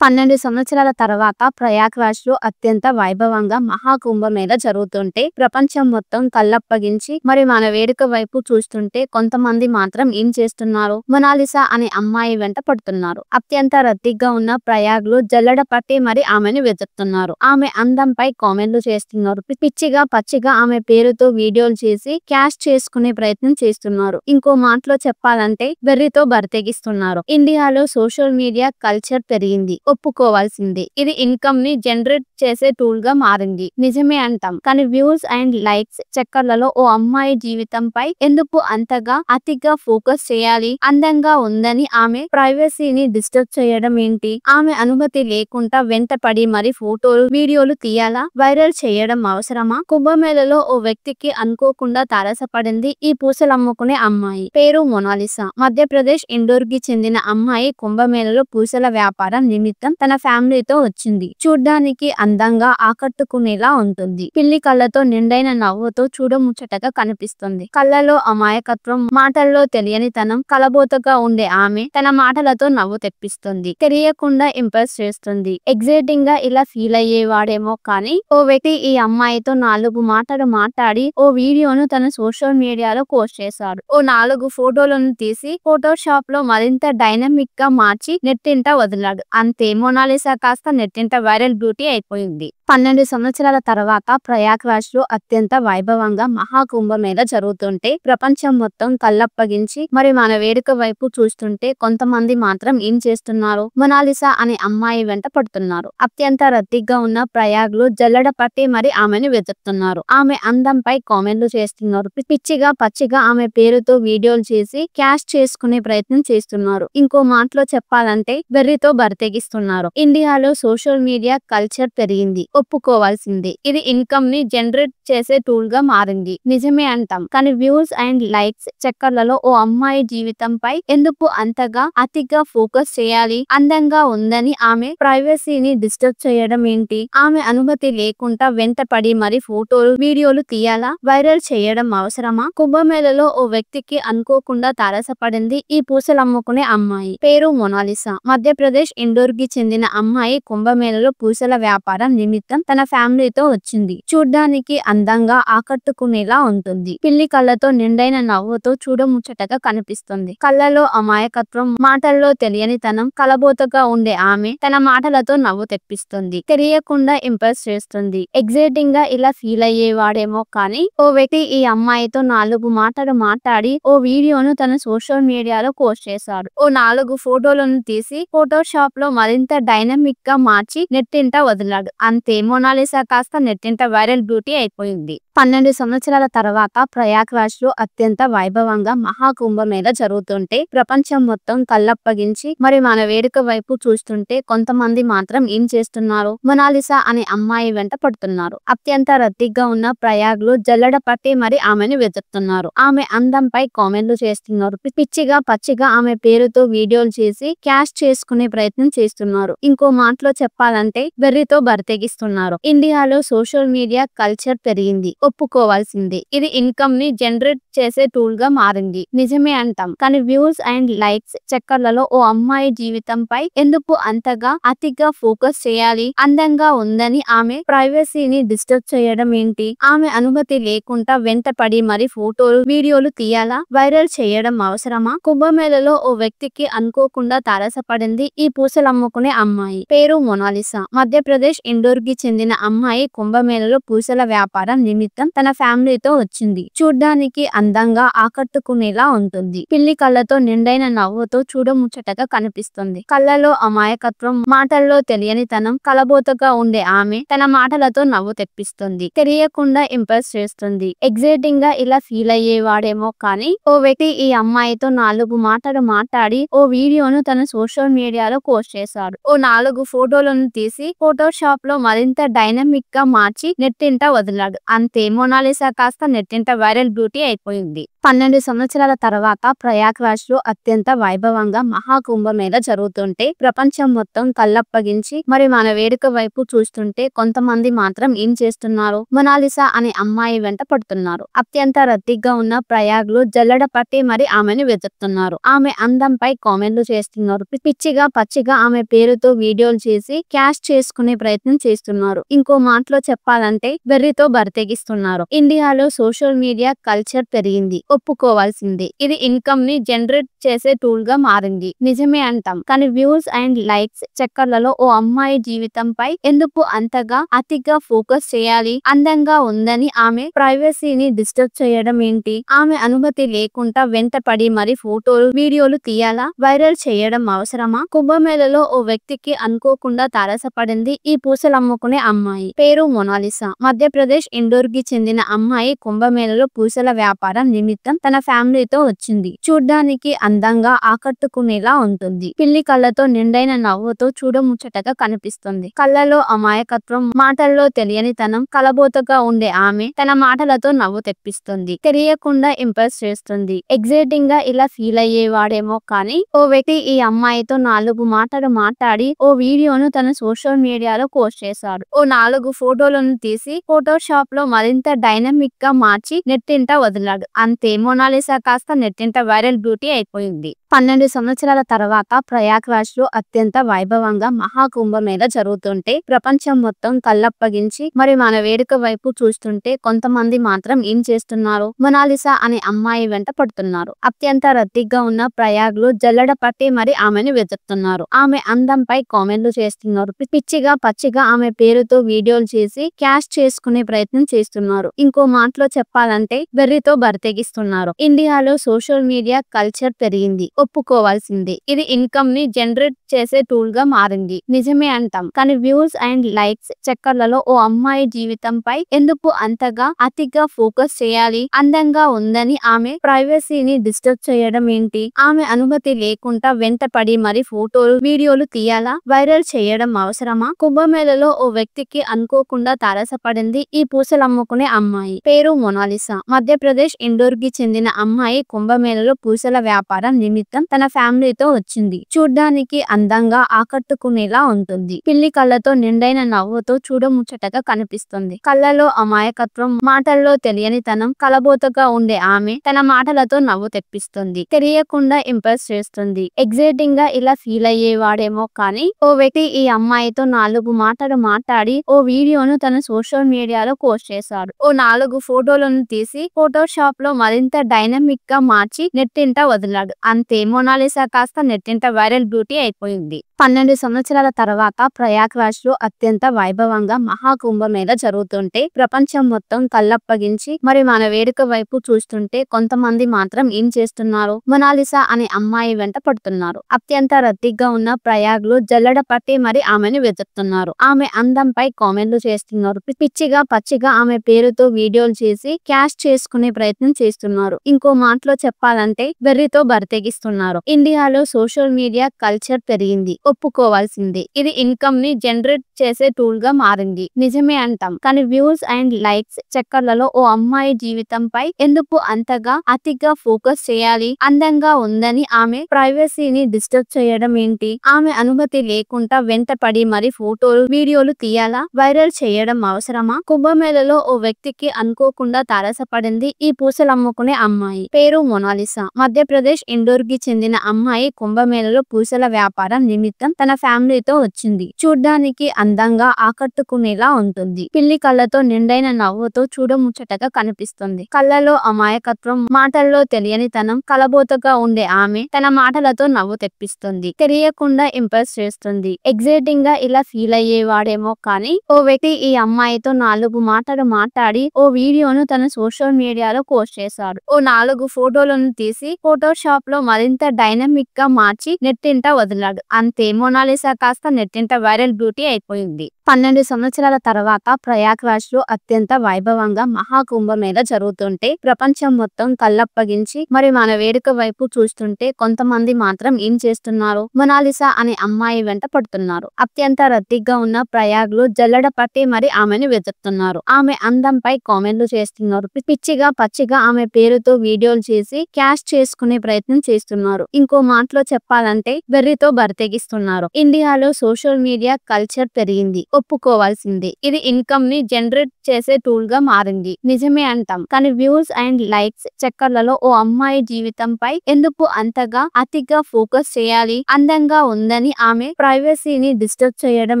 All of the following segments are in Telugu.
12 సంవత్సరాల తర్వాత ప్రయాగ్‌రాజ్‌లో అత్యంత వైభవంగా మహాకుంభమేళ జరుగుతుంటే ప్రపంచం మొత్తం కళ్లప్పగించి మరి మన వేడుక వైపు చూస్తుంటే కొంతమంది మాత్రం ఏం చేస్తున్నారు? మొనాలిసా అనే అమ్మాయి వెంట పడుతున్నారు. అత్యంత రద్దీగా ఉన్న ప్రయాగ్‌లో జల్లెడ పట్టి మరి ఆమెను వెతుకుతున్నారు. ఆమె అందంపై కామెంట్లు చేస్తున్నారు. పిచ్చిగా పచ్చిగా ఆమె పేరుతో వీడియోలు చేసి క్యాష్ చేసుకునే ప్రయత్నం చేస్తున్నారు. ఇంకో మాటలో చెప్పాలంటే వెర్రితో బరితెగిస్తున్నారు. ఇండియాలో సోషల్ మీడియా కల్చర్ పెరిగింది. ఒప్పుకోవాల్సిందే. ఇది ఇన్కమ్ ని జనరేట్ చేసే టూల్ గా మారింది. నిజమే అంటాం. కానీ వ్యూస్ అండ్ లైక్స్ చక్కర్లలో ఓ అమ్మాయి జీవితంపై ఎందుకు అంతగా అతిగా ఫోకస్ చేయాలి? అందంగా ఉందని ఆమె ప్రైవసీని డిస్టర్బ్ చేయడం ఏంటి? ఆమె అనుమతి లేకుండా వెంటపడి మరి ఫోటోలు వీడియోలు తీయాలా? వైరల్ చేయడం అవసరమా? కుంభమేళలో ఓ వ్యక్తికి అనుకోకుండా తారసపడింది ఈ పూసలమ్ముకునే అమ్మాయి. పేరు మొనాలిసా. మధ్యప్రదేశ్ ఇండోర్ కి చెందిన అమ్మాయి కుంభమేళలో పూసల వ్యాపారం నిమిత్తం తన ఫ్యామిలీతో వచ్చింది. చూడ్డానికి అందంగా ఆకట్టుకునేలా ఉంటుంది. పిల్లి కళ్ళతో నిండైన నవ్వుతో చూడముచ్చటగా కనిపిస్తుంది. కళ్ళలో అమాయకత్వం, మాటల్లో తెలియనితనం, కలబోతగా ఉండే ఆమె తన మాటలతో నవ్వు తెప్పిస్తుంది. తెలియకుండా ఇంప్రెస్ చేస్తుంది. ఎగ్జైటింగ్ గా ఇలా ఫీల్ అయ్యేవాడేమో కానీ ఓ వ్యక్తి ఈ అమ్మాయితో 4 మాటలు మాట్లాడి ఓ వీడియోను తన సోషల్ మీడియాలో పోస్ట్ చేశాడు. ఓ 4 ఫోటోలను తీసి ఫోటోషాప్ లో మరింత డైనమిక్ గా మార్చి నెట్టింట వదిలాడు. అంతే, మొనాలిసా కాస్త నెట్టింట వైరల్ బ్యూటీ అయిపోయింది. 12 సంవత్సరాల తర్వాత ప్రయాగ్‌రాజ్‌లో అత్యంత వైభవంగా మహాకుంభమేళ జరుగుతుంటే ప్రపంచం మొత్తం కళ్లప్పగించి మరి మన వేడుక వైపు చూస్తుంటే కొంతమంది మాత్రం ఏం చేస్తున్నారు? మొనాలిసా అనే అమ్మాయి వెంట పడుతున్నారు. అత్యంత రద్దీగా ఉన్న ప్రయాగ్‌లో జల్లెడ పట్టి మరి ఆమెను వెతుకుతున్నారు. ఆమె అందంపై కామెంట్లు చేస్తున్నారు. పిచ్చిగా పచ్చిగా ఆమె పేరుతో వీడియోలు చేసి క్యాష్ చేసుకునే ప్రయత్నం చేస్తున్నారు. ఇంకో మాటలో చెప్పాలంటే వెర్రితో బరితెగిస్తున్నారు. ఇండియాలో సోషల్ మీడియా కల్చర్ పెరిగింది. ఒప్పుకోవాల్సిందే. ఇది ఇన్కమ్ ని జనరేట్ చేసే టూల్ గా మారింది. నిజమే అంటాం. కానీ వ్యూస్ అండ్ లైక్స్ చక్కర్లలో ఓ అమ్మాయి జీవితంపై ఎందుకు అంతగా అతిగా ఫోకస్ చేయాలి? అందంగా ఉందని ఆమె ప్రైవసీని డిస్టర్బ్ చేయడం ఏంటి? ఆమె అనుమతి లేకుండా వెంటపడి మరి ఫోటోలు వీడియోలు తీయాలా? వైరల్ చేయడం అవసరమా? కుంభమేళలో ఓ వ్యక్తికి అనుకోకుండా తారసపడింది ఈ పూసలమ్ముకునే అమ్మాయి. పేరు మొనాలిసా. మధ్యప్రదేశ్ ఇండోర్ కి చెందిన అమ్మాయి కుంభమేళలో పూసల వ్యాపారం నిమిత్తం తన ఫ్యామిలీతో వచ్చింది. చూడ్డానికి అందంగా ఆకట్టుకునేలా ఉంటుంది. పిల్లి కళ్ళతో నిండైన నవ్వుతో చూడముచ్చటగా కనిపిస్తుంది. కళ్ళలో అమాయకత్వం, మాటల్లో తెలియనితనం, కలబోతగా ఉండే ఆమె తన మాటలతో నవ్వు తెప్పిస్తుంది. తెలియకుండా ఇంప్రెస్ చేస్తుంది. ఎగ్జైటింగ్ గా ఇలా ఫీల్ అయ్యేవాడేమో కానీ ఓ వ్యక్తి ఈ అమ్మాయితో 4 మాటలు మాట్లాడి ఓ వీడియోను తన సోషల్ మీడియాలో పోస్ట్ చేశాడు. ఓ 4 ఫోటోలను తీసి ఫోటోషాప్ లో మరింత డైనమిక్ గా మార్చి నెట్టింట వదిలాడు. అంతే, మొనాలిసా కాస్త నెట్టింట వైరల్ బ్యూటీ అయిపోయింది. 12 సంవత్సరాల తర్వాత ప్రయాగ్‌రాజ్‌లో అత్యంత వైభవంగా మహాకుంభమేళ జరుగుతుంటే ప్రపంచం మొత్తం కళ్లప్పగించి మరి మన వేడుక వైపు చూస్తుంటే కొంతమంది మాత్రం ఏం చేస్తున్నారు? మొనాలిసా అనే అమ్మాయి వెంట పడుతున్నారు. అత్యంత రద్దీగా ఉన్న ప్రయాగ్‌లో జల్లెడ పట్టి మరి ఆమెను వెతుకుతున్నారు. ఆమె అందంపై కామెంట్లు చేస్తున్నారు. పిచ్చిగా పచ్చిగా ఆమె పేరుతో వీడియోలు చేసి క్యాష్ చేసుకునే ప్రయత్నం చేస్తున్నారు. ఇంకో మాటలో చెప్పాలంటే వెర్రితో బరితెగిస్తున్నారు. ఇండియాలో సోషల్ మీడియా కల్చర్ పెరిగింది. ఒప్పుకోవాల్సిందే. ఇది ఇన్కమ్ ని జనరేట్ చేసే టూల్ గా మారింది. నిజమే అంటాం. కానీ వ్యూస్ అండ్ లైక్స్ చక్కర్లలో ఓ అమ్మాయి జీవితంపై ఎందుకు అంతగా అతిగా ఫోకస్ చేయాలి? అందంగా ఉందని ఆమె ప్రైవసీని డిస్టర్బ్ చేయడం ఏంటి? ఆమె అనుమతి లేకుండా వెంటపడి మరి ఫోటోలు వీడియోలు తీయాలా? వైరల్ చేయడం అవసరమా? కుంభమేళలో ఓ వ్యక్తికి అనుకోకుండా తారసపడింది ఈ పూసలమ్ముకునే అమ్మాయి. పేరు మొనాలిసా. మధ్యప్రదేశ్ ఇండోర్ కి చెందిన అమ్మాయి కుంభమేళలో పూసల వ్యాపారం నిమిత్తం తన ఫ్యామిలీతో వచ్చింది. చూడ్డానికి అందంగా ఆకట్టుకునేలా ఉంటుంది. పిల్లి కళ్ళతో నిండైన నవ్వుతో చూడముచ్చటగా కనిపిస్తుంది. కళ్ళలో అమాయకత్వం, మాటల్లో తెలియనితనం, కలబోతగా ఉండే ఆమె తన మాటలతో నవ్వు తెప్పిస్తుంది. తెలియకుండా ఇంప్రెస్ చేస్తుంది. ఎగ్జైటింగ్ గా ఇలా ఫీల్ అయ్యేవాడేమో కానీ ఓ వ్యక్తి ఈ అమ్మాయితో 4 మాటలు మాట్లాడి ఓ వీడియోను తన సోషల్ మీడియాలో పోస్ట్ చేశాడు. ఓ 4 ఫోటోలను తీసి ఫోటోషాప్ లో మరింత డైనమిక్ గా మార్చి నెట్టింట వదిలాడు. అంతే, మొనాలిసా కాస్త నెట్టింట వైరల్ బ్యూటీ అయిపోయింది. 12 సంవత్సరాల తర్వాత ప్రయాగ్రాజ్‌లో అత్యంత వైభవంగా మహాకుంభమేళ జరుగుతుంటే ప్రపంచం మొత్తం కళ్లప్పగించి మరి మన వేడుక వైపు చూస్తుంటే కొంతమంది మాత్రం ఏం చేస్తున్నారు? మొనాలిసా అనే అమ్మాయి వెంట పడుతున్నారు. అత్యంత రద్దీగా ఉన్న ప్రయాగ్‌లో జల్లెడ పట్టి మరి ఆమెను వెతుకుతున్నారు. ఆమె అందంపై కామెంట్లు చేస్తున్నారు. పిచ్చిగా పచ్చిగా ఆమె పేరుతో వీడియోలు చేసి క్యాష్ చేసుకునే ప్రయత్నం చేస్తున్నారు. ఇంకో మాటలో చెప్పాలంటే వెర్రితో బరితెగిస్తున్నారు. ఇండియాలో సోషల్ మీడియా కల్చర్ పెరిగింది. ఒప్పుకోవాల్సిందే. ఇది ఇన్కమ్ ని జనరేట్ చేసే టూల్ గా మారింది. నిజమే అంటాం. కానీ వ్యూస్ అండ్ లైక్స్ చక్కర్లలో ఓ అమ్మాయి జీవితంపై ఎందుకు అంతగా అతిగా ఫోకస్ చేయాలి? అందంగా ఉందని ఆమె ప్రైవసీని డిస్టర్బ్ చేయడం ఏంటి? ఆమె అనుమతి లేకుండా వెంట పడి మరి ఫోటోలు వీడియోలు తీయాలా? వైరల్ చేయడం అవసరమా? కుంభమేళలో ఓ వ్యక్తికి అనుకోకుండా తారసపడింది ఈ పూసలమ్ముకునే అమ్మాయి. పేరు మొనాలిసా. మధ్యప్రదేశ్ ఇండోర్ కి చెందిన అమ్మాయి కుంభమేళలో పూసల వ్యాపారం నిమిత్తం తన ఫ్యామిలీతో వచ్చింది. చూడ్డానికి అందంగా ఆకట్టుకునేలా ఉంటుంది. పిల్లి కళ్ళతో నిండైన నవ్వుతో చూడముచ్చటగా కనిపిస్తుంది. కళ్ళలో అమాయకత్వం, మాటల్లో తెలియనితనం, కలబోతగా ఉండే ఆమె తన మాటలతో నవ్వు తెప్పిస్తుంది. తెలియకుండా ఇంప్రెస్ చేస్తుంది. ఎగ్జైటింగ్ గా ఇలా ఫీల్ అయ్యేవాడేమో కానీ ఓ వ్యక్తి ఈ అమ్మాయితో 4 మాటలు మాట్లాడి ఓ వీడియోను తన సోషల్ మీడియాలో పోస్ట్ చేశాడు. ఓ 4 ఫోటోలను తీసి ఫోటోషాప్ లో మరింత డైనమిక్ గా మార్చి నెట్టింట వదిలాడు. అంతే, మొనాలిసా కాస్త నెట్టింట వైరల్ బ్యూటీ అయిపోయింది. 12 సంవత్సరాల తర్వాత ప్రయాగ్రాజ్‌లో అత్యంత వైభవంగా మహాకుంభమేళ జరుగుతుంటే ప్రపంచం మొత్తం కళ్లప్పగించి మరి మన వేడుక వైపు చూస్తుంటే కొంతమంది మాత్రం ఏం చేస్తున్నారు? మొనాలిసా అనే అమ్మాయి వెంట పడుతున్నారు. అత్యంత రద్దీగా ఉన్న ప్రయాగ్‌లో జల్లెడ పట్టి మరి ఆమెను వెతుకుతున్నారు. ఆమె అందంపై కామెంట్లు చేస్తున్నారు. పిచ్చిగా పచ్చిగా ఆమె పేరుతో వీడియోలు చేసి క్యాష్ చేసుకునే ప్రయత్నం చేస్తున్నారు. ఇంకో మాటలో చెప్పాలంటే వెర్రితో బరితెగిస్తున్నారు. ఇండియాలో సోషల్ మీడియా కల్చర్ పెరిగింది. ఒప్పుకోవాల్సిందే. ఇది ఇన్కమ్ ని జనరేట్ చేసే టూల్ గా మారింది. నిజమే అంటాం. కానీ వ్యూస్ అండ్ లైక్స్ చక్కర్లలో ఓ అమ్మాయి జీవితంపై ఎందుకు అంతగా అతిగా ఫోకస్ చేయాలి? అందంగా ఉందని ఆమె ప్రైవసీని డిస్టర్బ్ చేయడం ఏంటి? ఆమె అనుమతి లేకుండా వెంట పడి మరి ఫోటోలు వీడియోలు తీయాలా? వైరల్ చేయడం అవసరమా? కుంభమేళలో ఓ వ్యక్తికి అనుకోకుండా తారసపడింది ఈ పూసలమ్ముకునే అమ్మాయి. పేరు మొనాలిసా. మధ్యప్రదేశ్ ఇండోర్ కి చెందిన అమ్మాయి కుంభమేళలో పూసల వ్యాపారం నిమిత్తం తన ఫ్యామిలీతో వచ్చింది. చూడ్డానికి అందంగా ఆకట్టుకునేలా ఉంటుంది. పిల్లి కళ్ళతో నిండైన నవ్వుతో చూడముచ్చటగా కనిపిస్తుంది. కళ్ళలో అమాయకత్వం, మాటల్లో తెలియనితనం, కలబోతగా ఉండే ఆమె తన మాటలతో నవ్వు తెప్పిస్తుంది. తెలియకుండా ఇంప్రెస్ చేస్తుంది. ఎగ్జైటింగ్ గా ఇలా ఫీల్ అయ్యేవాడేమో కానీ ఓ వ్యక్తి ఈ అమ్మాయితో 4 మాటలు మాట్లాడి ఓ వీడియోను తన సోషల్ మీడియాలో పోస్ట్ చేశాడు. ఓ 4 ఫోటోలను తీసి ఫోటోషాప్ లో మరింత డైనమిక్ గా మార్చి నెట్టింట వదిలాడు. అంతే, మొనాలిసా కాస్త నెట్టింట వైరల్ బ్యూటీ అయిపోయింది. 12 సంవత్సరాల తర్వాత ప్రయాగ్రాజ్‌లో అత్యంత వైభవంగా మహాకుంభమేళ జరుగుతుంటే ప్రపంచం మొత్తం కళ్లప్పగించి మరి మన వేడుక వైపు చూస్తుంటే కొంతమంది మాత్రం ఏం చేస్తున్నారు? మొనాలిసా అనే అమ్మాయి వెంట పడుతున్నారు. అత్యంత రద్దీగా ఉన్న ప్రయాగ్‌లో జల్లెడ పట్టి మరి ఆమెను వెతుకుతున్నారు. ఆమె అందంపై కామెంట్లు చేస్తున్నారు. పిచ్చిగా పచ్చిగా ఆమె పేరుతో వీడియోలు చేసి క్యాష్ చేసుకునే ప్రయత్నం చేస్తున్నారు. ఇంకో మాటలో చెప్పాలంటే వెర్రితో బరితెగిస్తున్నారు. ఇండియాలో సోషల్ మీడియా కల్చర్ పెరిగింది. ఒప్పుకోవాల్సిందే. ఇది ఇన్కమ్ ని జనరేట్ చేసే టూల్ గా మారింది. నిజమే అంటాం. కానీ వ్యూస్ అండ్ లైక్స్ చక్కర్లలో ఓ అమ్మాయి జీవితంపై ఎందుకు అంతగా అతిగా ఫోకస్ చేయాలి? అందంగా ఉందని ఆమె ప్రైవసీని డిస్టర్బ్ చేయడం ఏంటి? ఆమె అనుమతి లేకుండా వెంట పడి మరి ఫోటోలు వీడియోలు తీయాలా? వైరల్ చేయడం అవసరమా? కుంభమేళలో ఓ వ్యక్తికి అనుకోకుండా తారసపడింది ఈ పూసలమ్ముకునే అమ్మాయి. పేరు మొనాలిసా. మధ్యప్రదేశ్ ఇండోర్ కి చెందిన అమ్మాయి కుంభమేళలో పూసల వ్యాపారం నిమిత్తం తన ఫ్యామిలీతో వచ్చింది. చూడ్డానికి అందంగా ఆకట్టుకునేలా ఉంటుంది. పిల్లి కళ్ళతో నిండైన నవ్వుతో చూడముచ్చటగా కనిపిస్తుంది. కళ్ళలో అమాయకత్వం, మాటల్లో తెలియనితనం, కలబోతగా ఉండే ఆమె తన మాటలతో నవ్వు తెప్పిస్తుంది. తెలియకుండా ఇంప్రెస్ చేస్తుంది. ఎగ్జైటింగ్ గా ఇలా ఫీల్ అయ్యేవాడేమో కానీ ఓ వ్యక్తి ఈ అమ్మాయితో 4 మాటలు మాట్లాడి ఓ వీడియోను తన సోషల్ మీడియాలో పోస్ట్ చేశాడు. ఓ 4 ఫోటోలను తీసి ఫోటోషాప్ లో మరింత డైనమిక్ గా మార్చి నెట్టింట వదిలాడు. అంతే, మొనాలిసా కాస్త నెట్టింట వైరల్ బ్యూటీ అయిపోయింది. 12 సంవత్సరాల తర్వాత ప్రయాగ్రాజ్‌లో అత్యంత వైభవంగా మహాకుంభమేళ జరుగుతుంటే ప్రపంచం మొత్తం కళ్లప్పగించి మరి మన వేడుక వైపు చూస్తుంటే కొంతమంది మాత్రం ఏం చేస్తున్నారు? మొనాలిసా అనే అమ్మాయి వెంట పడుతున్నారు. అత్యంత రద్దీగా ఉన్న ప్రయాగ్‌లో జల్లెడ పట్టి మరి ఆమెను వెతుకుతున్నారు. ఆమె అందంపై కామెంట్లు చేస్తున్నారు. పిచ్చిగా పచ్చిగా ఆమె పేరుతో వీడియోలు చేసి క్యాష్ చేసుకునే ప్రయత్నం చేస్తున్నారు. ఇంకో మాటలో చెప్పాలంటే వెర్రితో బరితెగిస్తున్నారు. ఇండియాలో సోషల్ మీడియా కల్చర్ పెరిగింది. ఒప్పుకోవాల్సిందే. ఇది ఇన్కమ్ ని జనరేట్ చేసే టూల్ గా మారింది. నిజమే అంటాం. కానీ వ్యూస్ అండ్ లైక్స్ చక్కర్లలో ఓ అమ్మాయి జీవితంపై ఎందుకు అంతగా అతిగా ఫోకస్ చేయాలి? అందంగా ఉందని ఆమె ప్రైవసీని డిస్టర్బ్ చేయడం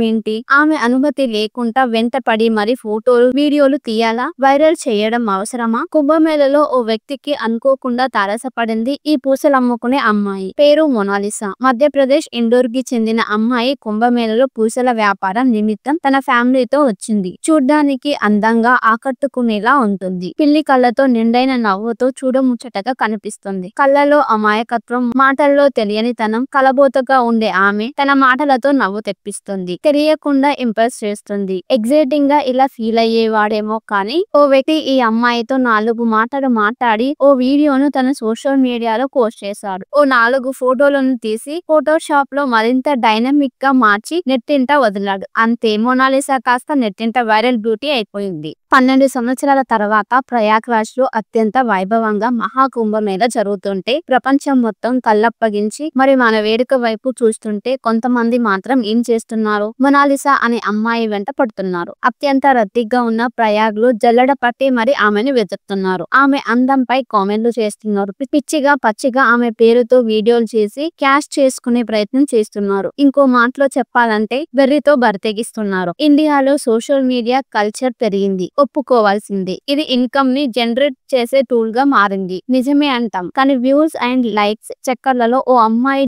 ఏంటి? ఆమె అనుమతి లేకుండా వెంట పడి మరి ఫోటోలు వీడియోలు తీయాలా? వైరల్ చేయడం అవసరమా? కుంభమేళలో ఓ వ్యక్తికి అనుకోకుండా తారసపడింది ఈ పూసలమ్ముకునే అమ్మాయి. పేరు మొనాలిసా. మధ్యప్రదేశ్ ఇండోర్ కి చెందిన అమ్మాయి కుంభమేళలో పూసల వ్యాపారం నిమిత్తం తన ఫ్యామిలీతో వచ్చింది. చూడ్డానికి అందంగా ఆకట్టుకునేలా ఉంటుంది. పిల్లి కళ్ళతో నిండైన నవ్వుతో చూడముచ్చటగా కనిపిస్తుంది. కళ్ళలో అమాయకత్వం, మాటల్లో తెలియనితనం, కలబోతగా ఉండే ఆమె తన మాటలతో నవ్వు తెప్పిస్తుంది. తెలియకుండా ఇంప్రెస్ చేస్తుంది. ఎగ్జైటింగ్ గా ఇలా ఫీల్ అయ్యేవాడేమో కానీ ఓ వ్యక్తి ఈ అమ్మాయితో 4 మాటలు మాట్లాడి ఓ వీడియోను తన సోషల్ మీడియాలో పోస్ట్ చేశాడు. ఓ 4 ఫోటోలను తీసి ఫోటోషాప్ లో మరింత డైనమిక్ గా మార్చి నెట్టింట వదిలాడు. అంతే, మొనాలిసా కాస్త నెట్టింట వైరల్ బ్యూటీ అయిపోయింది. 12 సంవత్సరాల తర్వాత ప్రయాగ్రాజ్‌లో అత్యంత వైభవంగా మహాకుంభమేళ జరుగుతుంటే ప్రపంచం మొత్తం కళ్లప్పగించి మరి మన వేడుక వైపు చూస్తుంటే కొంతమంది మాత్రం ఏం చేస్తున్నారు? మొనాలిసా అనే అమ్మాయి వెంట పడుతున్నారు. అత్యంత రద్దీగా ఉన్న ప్రయాగ్‌లో జల్లెడ పట్టి మరి ఆమెను వెతుకుతున్నారు. ఆమె అందంపై కామెంట్లు చేస్తున్నారు. పిచ్చిగా పచ్చిగా ఆమె పేరుతో వీడియోలు చేసి క్యాష్ చేసుకునే ప్రయత్నం చేస్తున్నారు. ఇంకో మాటలో చెప్పాలంటే వెర్రితో బరితెగిస్తున్నారు. ఇండియాలో సోషల్ మీడియా కల్చర్ పెరిగింది. ఒప్పుకోవాల్సిందే. ఇది ఇన్కమ్ ని జనరేట్ చేసే టూల్ గా మారింది. నిజమే అంటాం. కానీ వ్యూస్ అండ్ లైక్స్ చక్కర్లలో ఓ అమ్మాయి